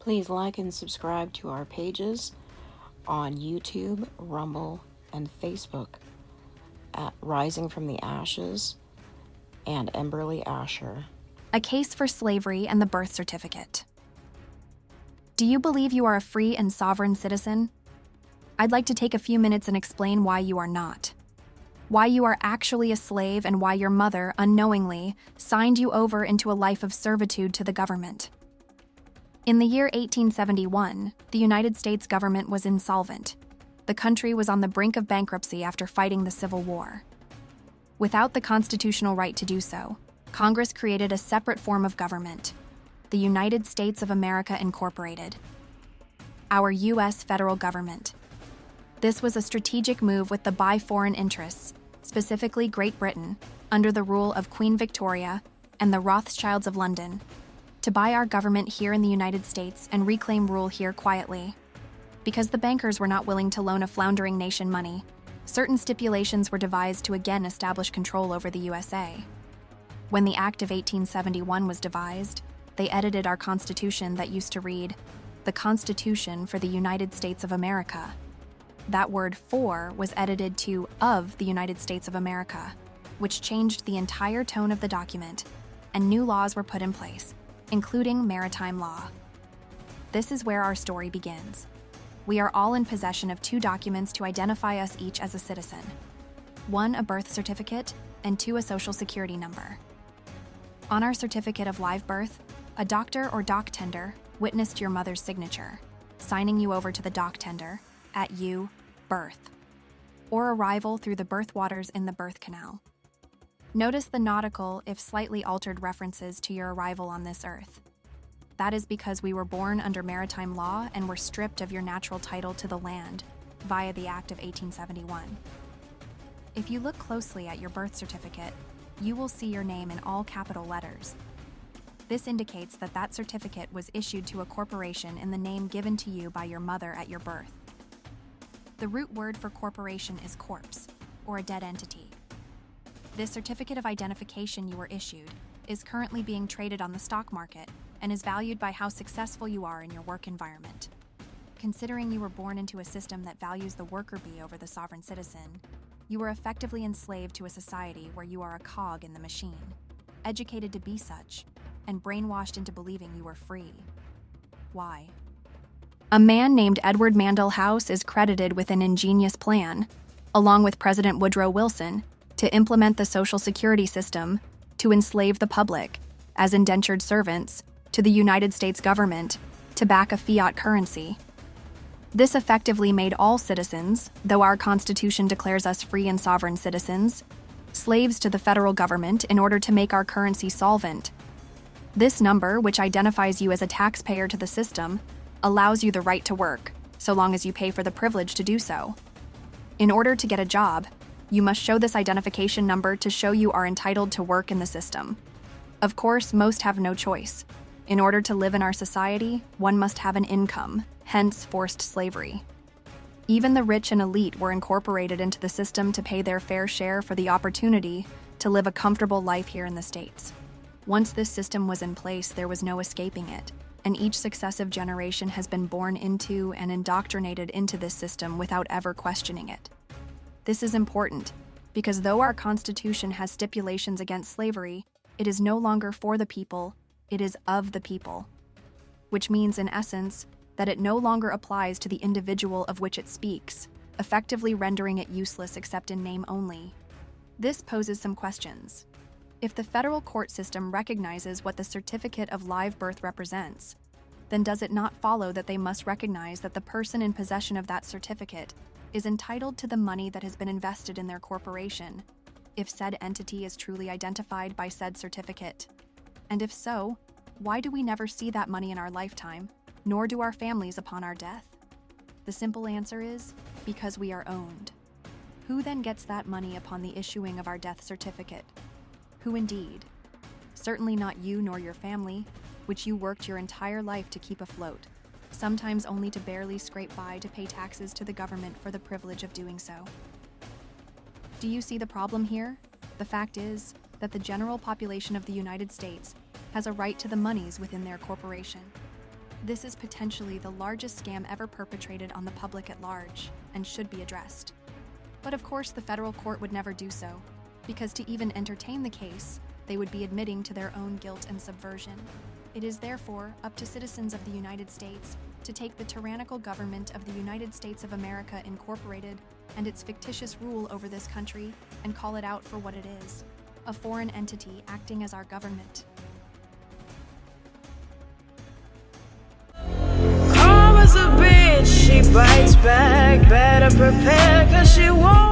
Please like and subscribe to our pages on YouTube, Rumble, and Facebook at Rising from the Ashes and Emberly Asher. A Case for Slavery and the Birth Certificate. Do you believe you are a free and sovereign citizen? I'd like to take a few minutes and explain why you are not. Why you are actually a slave and why your mother, unknowingly, signed you over into a life of servitude to the government. In the year 1871, the United States government was insolvent. The country was on the brink of bankruptcy after fighting the Civil War. Without the constitutional right to do so, Congress created a separate form of government, the United States of America Incorporated, our U.S. federal government. This was a strategic move with the by foreign interests, specifically Great Britain, under the rule of Queen Victoria and the Rothschilds of London, to buy our government here in the United States and reclaim rule here quietly. Because the bankers were not willing to loan a floundering nation money, certain stipulations were devised to again establish control over the USA. When the Act of 1871 was devised, they edited our Constitution that used to read, "The Constitution for the United States of America." That word "for" was edited to "of the United States of America," which changed the entire tone of the document, and new laws were put in place, including maritime law. This is where our story begins. We are all in possession of two documents to identify us each as a citizen. One, a birth certificate, and two, a social security number. On our certificate of live birth, a doctor or dock tender witnessed your mother's signature, signing you over to the dock tender at you, birth, or arrival through the birth waters in the birth canal. Notice the nautical, if slightly altered references to your arrival on this earth. That is because we were born under maritime law and were stripped of your natural title to the land via the Act of 1871. If you look closely at your birth certificate, you will see your name in all capital letters. This indicates that that certificate was issued to a corporation in the name given to you by your mother at your birth. The root word for corporation is corpse, or a dead entity. This certificate of identification you were issued is currently being traded on the stock market and is valued by how successful you are in your work environment. Considering you were born into a system that values the worker bee over the sovereign citizen, you were effectively enslaved to a society where you are a cog in the machine, educated to be such, and brainwashed into believing you were free. Why? A man named Edward Mandell House is credited with an ingenious plan, along with President Woodrow Wilson, to implement the Social Security system to enslave the public, as indentured servants, to the United States government to back a fiat currency. This effectively made all citizens, though our Constitution declares us free and sovereign citizens, slaves to the federal government in order to make our currency solvent. This number, which identifies you as a taxpayer to the system, allows you the right to work, so long as you pay for the privilege to do so. In order to get a job, you must show this identification number to show you are entitled to work in the system. Of course, most have no choice. In order to live in our society, one must have an income, hence forced slavery. Even the rich and elite were incorporated into the system to pay their fair share for the opportunity to live a comfortable life here in the States. Once this system was in place, there was no escaping it, and each successive generation has been born into and indoctrinated into this system without ever questioning it. This is important, because though our Constitution has stipulations against slavery, it is no longer for the people, it is of the people. Which means, in essence, that it no longer applies to the individual of which it speaks, effectively rendering it useless except in name only. This poses some questions. If the federal court system recognizes what the certificate of live birth represents, then does it not follow that they must recognize that the person in possession of that certificate is entitled to the money that has been invested in their corporation, if said entity is truly identified by said certificate? And if so, why do we never see that money in our lifetime, nor do our families upon our death? The simple answer is, because we are owned. Who then gets that money upon the issuing of our death certificate? Who indeed? Certainly not you nor your family, which you worked your entire life to keep afloat, sometimes only to barely scrape by to pay taxes to the government for the privilege of doing so. Do you see the problem here? The fact is that the general population of the United States has a right to the monies within their corporation. This is potentially the largest scam ever perpetrated on the public at large and should be addressed. But of course, the federal court would never do so, because to even entertain the case, they would be admitting to their own guilt and subversion. It is therefore up to citizens of the United States to take the tyrannical government of the United States of America Incorporated and its fictitious rule over this country and call it out for what it is, a foreign entity acting as our government. Karma's a bitch, she bites back, better prepare 'cause she won't